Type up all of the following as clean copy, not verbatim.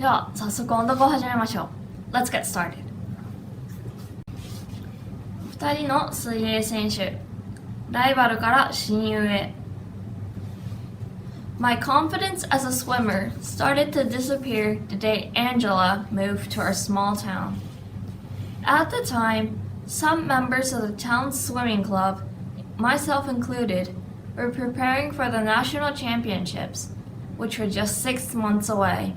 では早速音読を始めましょう。 Let's get started。 2人の水泳選手、ライバルから親友へ。 My confidence as a swimmer started to disappear the day Angela moved to our small town. At the time, some members of the town's swimming club, myself included, were preparing for the national championships, which were just 6 months away.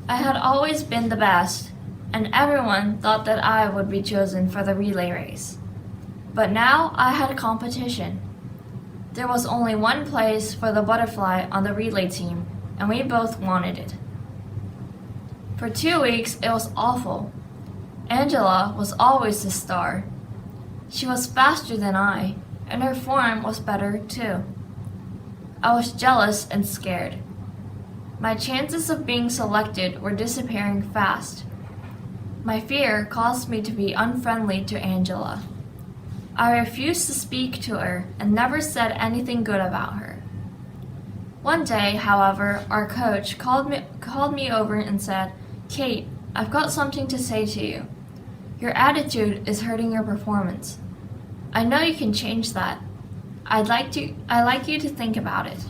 I had always been the best, and everyone thought that I would be chosen for the relay race. But now I had competition. There was only one place for the butterfly on the relay team, and we both wanted it. For 2 weeks, it was awful. Angela was always the star. She was faster than I, and her form was better too. I was jealous and scared. My chances of being selected were disappearing fast. My fear caused me to be unfriendly to Angela. I refused to speak to her and never said anything good about her. One day, however, our coach called me over and said, "Kate, I've got something to say to you. Your attitude is hurting your performance. I know you can change that. I'd like you to think about it."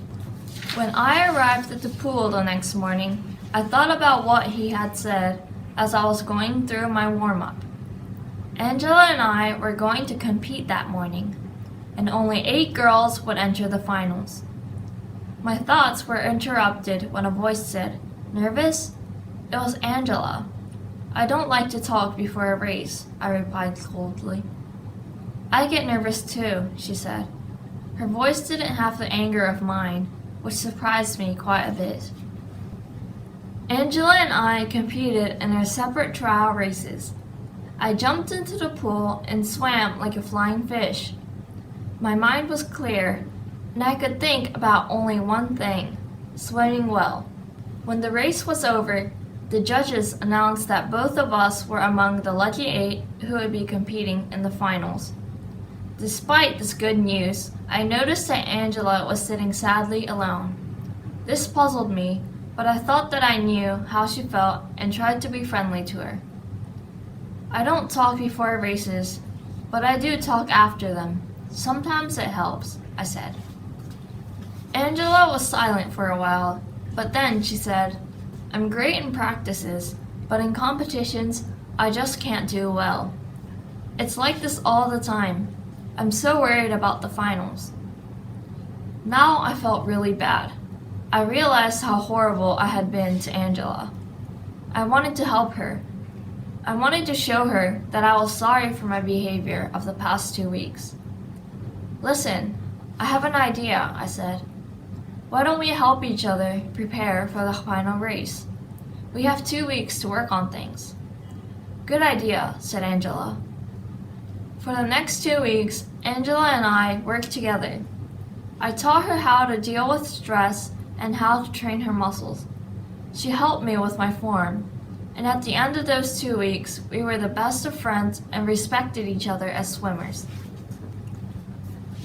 When I arrived at the pool the next morning, I thought about what he had said as I was going through my warm-up. Angela and I were going to compete that morning, and only 8 girls would enter the finals. My thoughts were interrupted when a voice said, "Nervous?" It was Angela. "I don't like to talk before a race," I replied coldly. "I get nervous too," she said. Her voice didn't have the anger of mine, which surprised me quite a bit. Angela and I competed in our separate trial races. I jumped into the pool and swam like a flying fish. My mind was clear, and I could think about only one thing: swimming well. When the race was over, the judges announced that both of us were among the lucky 8 who would be competing in the finals. Despite this good news, I noticed that Angela was sitting sadly alone. This puzzled me, but I thought that I knew how she felt and tried to be friendly to her. "I don't talk before races, but I do talk after them. Sometimes it helps," I said. Angela was silent for a while, but then she said, "I'm great in practices, but in competitions, I just can't do well. It's like this all the time. I'm so worried about the finals." Now I felt really bad. I realized how horrible I had been to Angela. I wanted to help her. I wanted to show her that I was sorry for my behavior of the past 2 weeks. "Listen, I have an idea," I said. "Why don't we help each other prepare for the final race? We have 2 weeks to work on things." "Good idea," said Angela. For the next 2 weeks, Angela and I worked together. I taught her how to deal with stress and how to train her muscles. She helped me with my form, and at the end of those 2 weeks, we were the best of friends and respected each other as swimmers.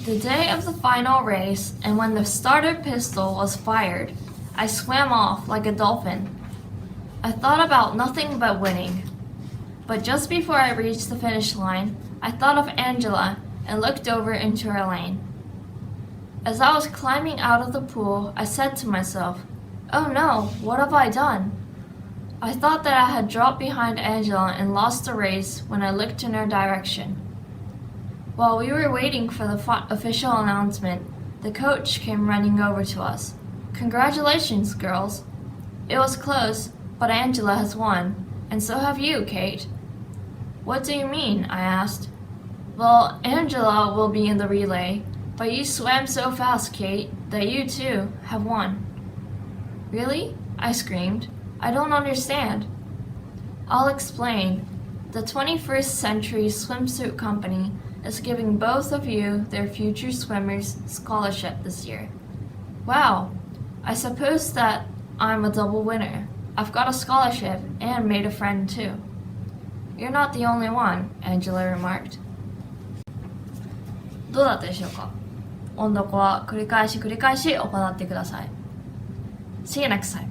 The day of the final race, and when the starter pistol was fired, I swam off like a dolphin. I thought about nothing but winning. But just before I reached the finish line, I thought of Angela and looked over into her lane. As I was climbing out of the pool, I said to myself, "Oh no, what have I done?" I thought that I had dropped behind Angela and lost the race when I looked in her direction. While we were waiting for the official announcement, the coach came running over to us. "Congratulations, girls. It was close, but Angela has won, and so have you, Kate." "What do you mean?" I asked. "Well, Angela will be in the relay, but you swam so fast, Kate, that you too have won." "Really?" I screamed. "I don't understand." "I'll explain. The 21st Century Swimsuit Company is giving both of you, their future swimmers, scholarship this year." "Wow, I suppose that I'm a double winner. I've got a scholarship and made a friend too." "You're not the only one," Angela remarked. どうだったでしょうか？音読は繰り返し行ってください。See you next time.